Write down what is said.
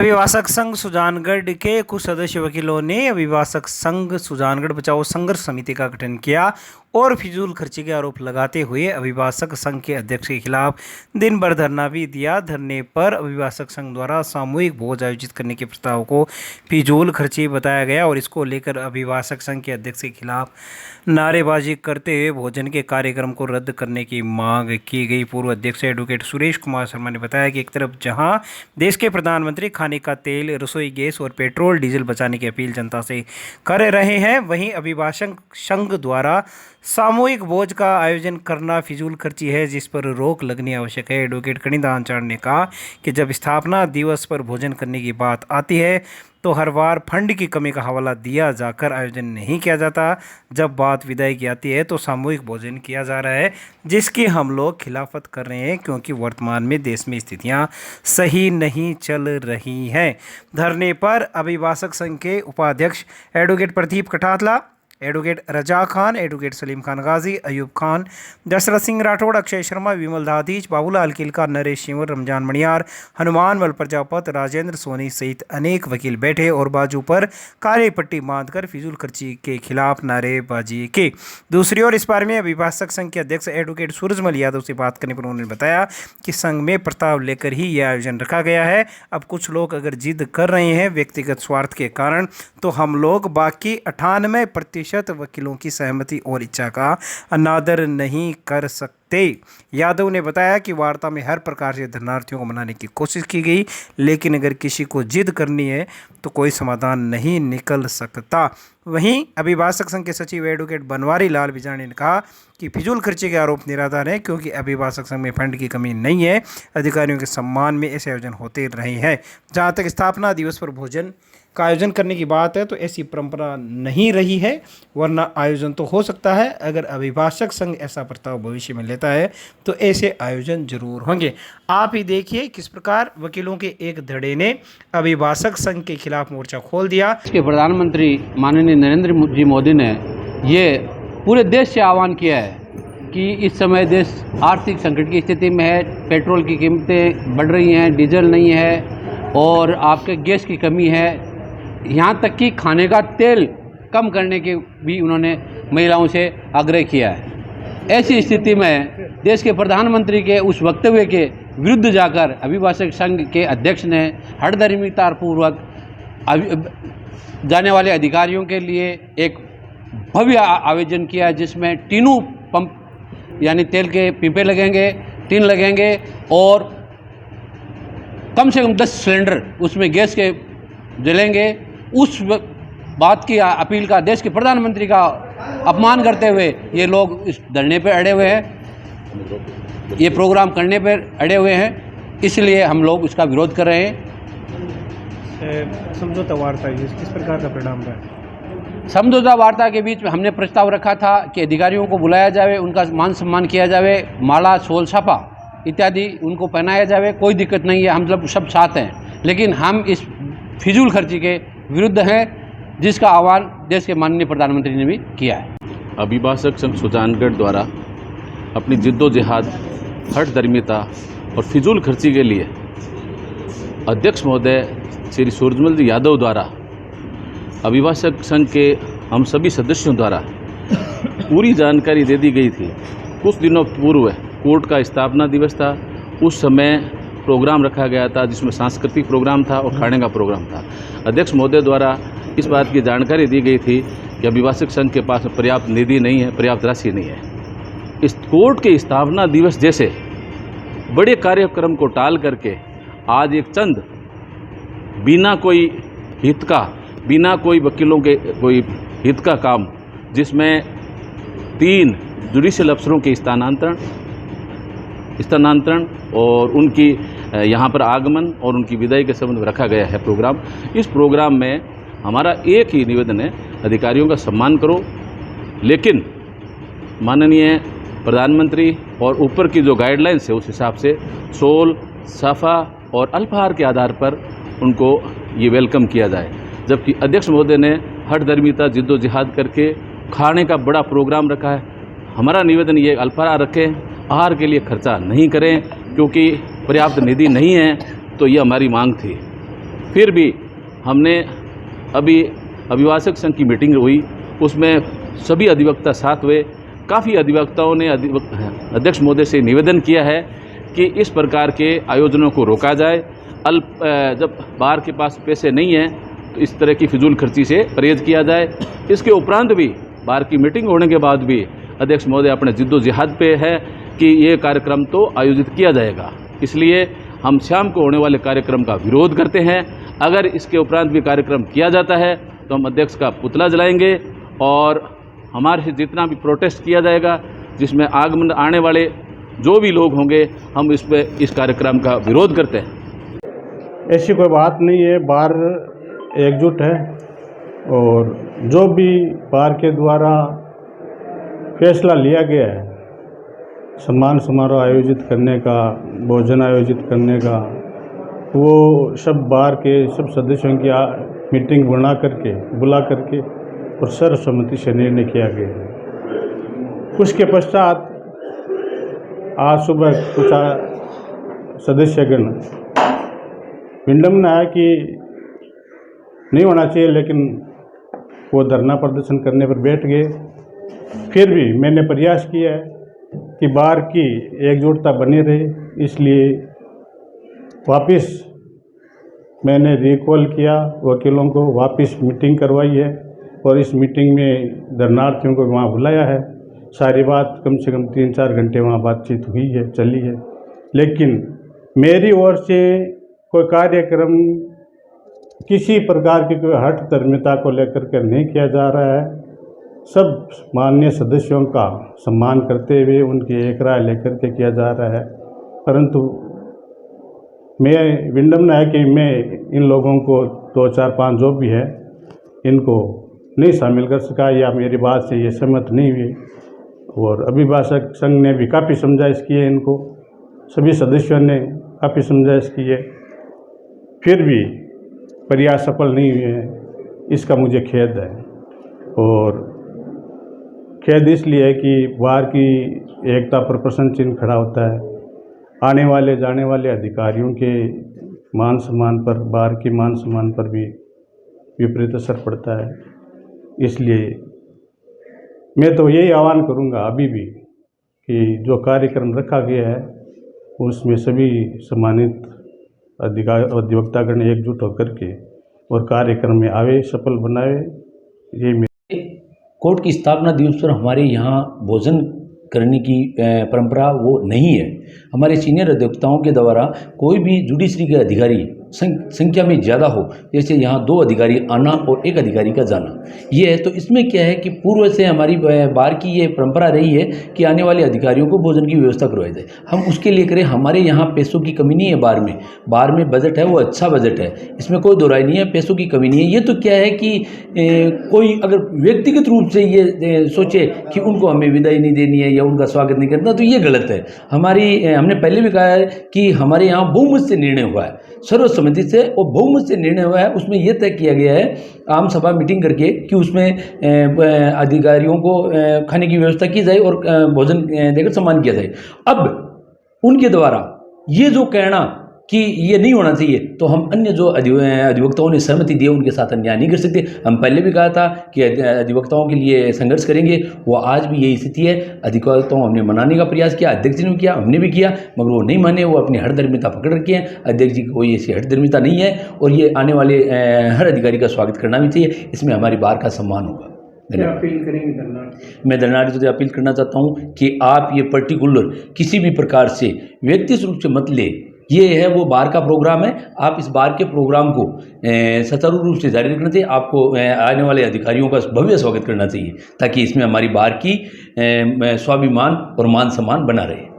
अभिभाषक संघ सुजानगढ़ के कुछ सदस्य वकीलों ने अभिभाषक संघ सुजानगढ़ बचाओ संघर्ष समिति का गठन किया और फिजूल खर्ची के आरोप लगाते हुए अभिभाषक संघ के अध्यक्ष के खिलाफ दिन भर धरना भी दिया। धरने पर अभिभाषक संघ द्वारा सामूहिक भोज आयोजित करने के प्रस्ताव को फिजूल खर्ची बताया गया और इसको लेकर अभिभाषक संघ के अध्यक्ष के खिलाफ नारेबाजी करते हुए भोजन के कार्यक्रम को रद्द करने की मांग की गई। पूर्व अध्यक्ष एडवोकेट सुरेश कुमार शर्मा ने बताया कि एक तरफ जहां देश के प्रधानमंत्री खाने का तेल, रसोई गैस और पेट्रोल डीजल बचाने की अपील जनता से कर रहे हैं, वहीं अभिभाषक संघ द्वारा सामूहिक भोज का आयोजन करना फिजूल खर्ची है, जिस पर रोक लगनी आवश्यक है। एडवोकेट कणिदान चांद ने कहा कि जब स्थापना दिवस पर भोजन करने की बात आती है तो हर बार फंड की कमी का हवाला दिया जाकर आयोजन नहीं किया जाता। जब बात विदाई की आती है तो सामूहिक भोजन किया जा रहा है, जिसकी हम लोग खिलाफत कर रहे हैं क्योंकि वर्तमान में देश में स्थितियां सही नहीं चल रही हैं। धरने पर अभिभाषक संघ के उपाध्यक्ष advocate Pradeep कठातला, advocate Raza Khan, advocate Salim Khan गाजी, अयूब खान, दशरथ सिंह राठौड़, अक्षय शर्मा, विमल दाधीच, बाबूलाल किलका, नरेश शिवर, रमजान मणियार, हनुमान मल प्रजापत, राजेंद्र सोनी सहित अनेक वकील बैठे और बाजू पर काली पट्टी बांधकर फिजूल खर्ची के खिलाफ नारेबाजी की। दूसरी ओर इस बारे में अभिभाषक संघ के अध्यक्ष एडवोकेट सूरजमल यादव से बात करने पर उन्होंने बताया कि संघ में प्रस्ताव लेकर ही यह आयोजन रखा गया है। अब कुछ लोग अगर जिद कर रहे हैं व्यक्तिगत स्वार्थ के कारण, तो हम लोग बाकी 98% वकीलों की सहमति और इच्छा का अनादर नहीं कर सकते। यादव ने बताया कि वार्ता में हर प्रकार से धरनार्थियों को मनाने की कोशिश की गई, लेकिन अगर किसी को जिद करनी है तो कोई समाधान नहीं निकल सकता। वहीं अभिभाषक संघ के सचिव एडवोकेट बनवारी लाल बिजाणी ने कहा कि फिजूल खर्ची के आरोप निराधार हैं क्योंकि अभिभाषक संघ में फंड की कमी नहीं है। अधिकारियों के सम्मान में ऐसे आयोजन होते रहे हैं। जहां तक स्थापना दिवस पर भोजन का आयोजन करने की बात है तो ऐसी परंपरा नहीं रही है, वरना आयोजन तो हो सकता है। अगर अभिभाषक संघ ऐसा प्रस्ताव भविष्य में लेता है तो ऐसे आयोजन जरूर होंगे। आप ही देखिए किस प्रकार वकीलों के एक धड़े ने अभिभाषक संघ के खिलाफ मोर्चा खोल दिया। इसके प्रधानमंत्री माननीय नरेंद्र जी मोदी ने ये पूरे देश से आह्वान किया है कि इस समय देश आर्थिक संकट की स्थिति में है। पेट्रोल की कीमतें बढ़ रही हैं, डीजल नहीं है और आपके गैस की कमी है। यहाँ तक कि खाने का तेल कम करने के भी उन्होंने महिलाओं से आग्रह किया है। ऐसी स्थिति में देश के प्रधानमंत्री के उस वक्तव्य के विरुद्ध जाकर अभिभाषक संघ के अध्यक्ष ने हठधर्मितापूर्वक जाने वाले अधिकारियों के लिए एक भव्य आयोजन किया, जिसमें टीनू पंप यानी तेल के पीपे लगेंगे, टीन लगेंगे और कम से कम 10 सिलेंडर उसमें गैस के जलेंगे। उस बात की अपील का, देश के प्रधानमंत्री का अपमान करते हुए ये लोग इस धरने पर अड़े हुए हैं, ये प्रोग्राम करने पर अड़े हुए हैं, इसलिए हम लोग इसका विरोध कर रहे हैं। समझौता वार्ता किस प्रकार का परिणाम रहा? समझौता वार्ता के बीच में हमने प्रस्ताव रखा था कि अधिकारियों को बुलाया जाए, उनका मान सम्मान किया जाए, माला, शोल, छापा इत्यादि उनको पहनाया जाए, कोई दिक्कत नहीं है, हम सब साथ हैं। लेकिन हम इस फिजूल खर्ची के विरुद्ध हैं, जिसका आह्वान देश के माननीय प्रधानमंत्री ने भी किया है। अभिभाषक संघ सुजानगढ़ द्वारा अपनी जिद्दोजहद, हठधर्मिता और फिजूल खर्ची के लिए अध्यक्ष महोदय श्री सूरजमल यादव द्वारा अभिभाषक संघ के हम सभी सदस्यों द्वारा पूरी जानकारी दे दी गई थी। कुछ दिनों पूर्व कोर्ट का स्थापना दिवस था, उस समय प्रोग्राम रखा गया था जिसमें सांस्कृतिक प्रोग्राम था और खाने का प्रोग्राम था। अध्यक्ष महोदय द्वारा इस बात की जानकारी दी गई थी कि अभिभाषक संघ के पास पर्याप्त निधि नहीं है, पर्याप्त राशि नहीं है। इस कोर्ट के स्थापना दिवस जैसे बड़े कार्यक्रम को टाल करके आज एक चंद बिना कोई हित का, बिना कोई वकीलों के कोई हित का काम, जिसमें 3 जुडिशियल अफसरों के स्थानांतरण और उनकी यहाँ पर आगमन और उनकी विदाई के संबंध में रखा गया है प्रोग्राम। इस प्रोग्राम में हमारा एक ही निवेदन है, अधिकारियों का सम्मान करो, लेकिन माननीय प्रधानमंत्री और ऊपर की जो गाइडलाइंस है उस हिसाब से सोल, साफा और अल्पाहार के आधार पर उनको ये वेलकम किया जाए। जबकि अध्यक्ष महोदय ने हठधर्मिता, जिद्दोजहद करके खाने का बड़ा प्रोग्राम रखा है। हमारा निवेदन ये अल्पाहार रखें, आहार के लिए खर्चा नहीं करें, क्योंकि पर्याप्त निधि नहीं है। तो ये हमारी मांग थी। फिर भी हमने अभी अभिभाषक संघ की मीटिंग हुई, उसमें सभी अधिवक्ता साथ हुए। काफ़ी अधिवक्ताओं ने अध्यक्ष महोदय से निवेदन किया है कि इस प्रकार के आयोजनों को रोका जाए। जब बार के पास पैसे नहीं हैं तो इस तरह की फिजूल खर्ची से परहेज किया जाए। इसके उपरांत भी बार की मीटिंग होने के बाद भी अध्यक्ष महोदय अपने जिद्दोजहद पे है कि ये कार्यक्रम तो आयोजित किया जाएगा। इसलिए हम शाम को होने वाले कार्यक्रम का विरोध करते हैं। अगर इसके उपरांत भी कार्यक्रम किया जाता है तो हम अध्यक्ष का पुतला जलाएंगे और हमारे से जितना भी प्रोटेस्ट किया जाएगा, जिसमें आगमन आने वाले जो भी लोग होंगे, हम इस कार्यक्रम का विरोध करते हैं। ऐसी कोई बात नहीं है, बार एकजुट है और जो भी बार के द्वारा फैसला लिया गया है सम्मान समारोह आयोजित करने का, भोजन आयोजित करने का, वो सब बार के सब सदस्यों की मीटिंग बुला करके और सर्वसम्मति से निर्णय किया गया है। उसके पश्चात आज सुबह कुछ सदस्यगण विडम्बना है कि नहीं होना चाहिए, लेकिन वो धरना प्रदर्शन करने पर बैठ गए। फिर भी मैंने प्रयास किया है कि बार की एकजुटता बनी रहे, इसलिए वापस मैंने रिकॉल किया, वकीलों को वापस मीटिंग करवाई है और इस मीटिंग में धरनार्थियों को वहाँ बुलाया है। सारी बात कम से कम 3-4 घंटे वहाँ बातचीत हुई है, चली है, लेकिन मेरी ओर से कोई कार्यक्रम किसी प्रकार की कोई हठ धर्मिता को लेकर के नहीं किया जा रहा है। सब माननीय सदस्यों का सम्मान करते हुए उनकी एक राय लेकर के किया जा रहा है, परंतु मैं विडम्बना है कि मैं इन लोगों को 2-4-5 जो भी है इनको नहीं शामिल कर सका या मेरी बात से ये सहमत नहीं हुए। और अभिभाषक संघ ने भी काफ़ी समझाइश की है, इनको सभी सदस्यों ने काफ़ी समझाइश की है, फिर भी प्रयास सफल नहीं हुए हैं। इसका मुझे खेद है और खेद इसलिए है कि बार की एकता पर प्रश्न चिन्ह खड़ा होता है। आने वाले जाने वाले अधिकारियों के मान सम्मान पर, बार के मान सम्मान पर भी विपरीत असर पड़ता है। इसलिए मैं तो यही आह्वान करूंगा अभी भी कि जो कार्यक्रम रखा गया है उसमें सभी सम्मानित अधिवक्तागण एकजुट होकर के और कार्यक्रम में आवे, सफल बनाए। ये कोर्ट की स्थापना दिवस पर हमारे यहाँ भोजन करने की परंपरा वो नहीं है। हमारे सीनियर अधिवक्ताओं के द्वारा कोई भी जुडिशरी के अधिकारी संख्या में ज़्यादा हो, जैसे यहाँ 2 अधिकारी आना और 1 अधिकारी का जाना, ये है। तो इसमें क्या है कि पूर्व से हमारी बार की ये परंपरा रही है कि आने वाले अधिकारियों को भोजन की व्यवस्था करवाई जाए। हम उसके लिए करें, हमारे यहाँ पैसों की कमी नहीं है। बार में बजट है, वो अच्छा बजट है, इसमें कोई दोहराई नहीं है, पैसों की कमी नहीं है। ये तो क्या है कि कोई अगर व्यक्तिगत रूप से ये सोचे कि उनको हमें विदाई नहीं देनी है या उनका स्वागत नहीं करना, तो ये गलत है। हमने पहले भी कहा है कि हमारे यहाँ बहुमत से निर्णय हुआ है, सर्वसम्मति से, और बहुमत से निर्णय हुआ है। उसमें यह तय किया गया है आम सभा मीटिंग करके कि उसमें अधिकारियों को खाने की व्यवस्था की जाए और भोजन देकर सम्मान किया जाए। अब उनके द्वारा ये जो कहना कि ये नहीं होना चाहिए, तो हम अन्य जो अधिवक्ताओं ने सहमति दी उनके साथ अन्याय नहीं कर सकते। हम पहले भी कहा था कि अधिवक्ताओं के लिए संघर्ष करेंगे, वो आज भी यही स्थिति है। अधिवक्ताओं हमने मनाने का प्रयास किया, अध्यक्ष ने भी किया, हमने भी किया, मगर वो नहीं माने, वो अपनी हठधर्मिता पकड़ रखे हैं। अध्यक्ष जी की कोई ऐसी हठधर्मिता नहीं है और ये आने वाले हर अधिकारी का स्वागत करना भी चाहिए। इसमें हमारी बार का सम्मान होगा। अपील करेंगे मैं दंडाधिकारी से अपील करना चाहता हूँ कि आप ये पर्टिकुलर किसी भी प्रकार से व्यक्तिगत रूप से मत ले। ये है वो बार का प्रोग्राम है, आप इस बार के प्रोग्राम को सुचारू रूप से जारी रखना चाहिए। आपको आने वाले अधिकारियों का भव्य स्वागत करना चाहिए ताकि इसमें हमारी बार की स्वाभिमान और मान सम्मान बना रहे।